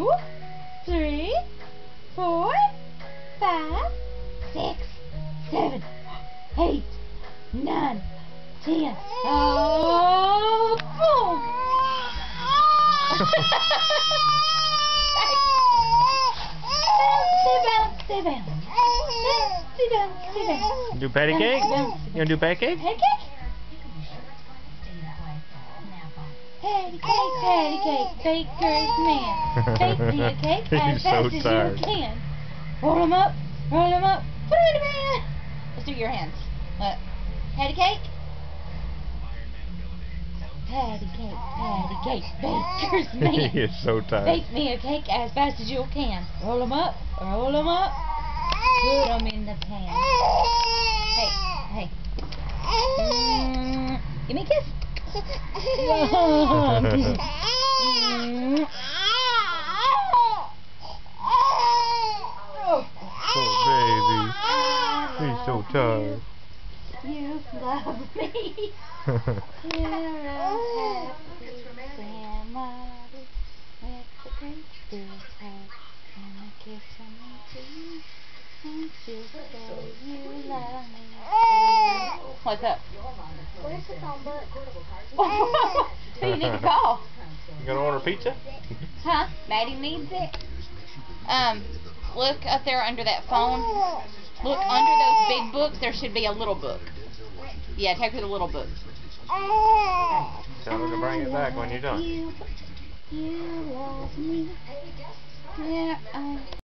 2, 3, 4, 5, 6, 7, 8, 9, 10. Oh, boom! Stay bounce. Stay bounce. Do patty cake? You wanna do patty cake? Patty cake? Patty cake, baker's man. Bake me a cake as He's fast so as tired. you can. Roll them up, put them in the pan. Let's do your hands. Patty cake? Patty cake, baker's man. He is so tired. Bake me a cake as fast as you can. Roll them up, put them in the pan. Hey. Give me a kiss. Oh, baby. He's so tired. You love me. You're a happy family with a great big heart and a kiss on me too. Won't you say you love me? What's up? Where's the phone book? Who you need to call? You gonna order pizza? Huh? Maddie needs it. Look up there under that phone. Look under those big books. There should be a little book. Yeah, take her the little book. Tell her to bring it back when you're done. You love me. Yeah.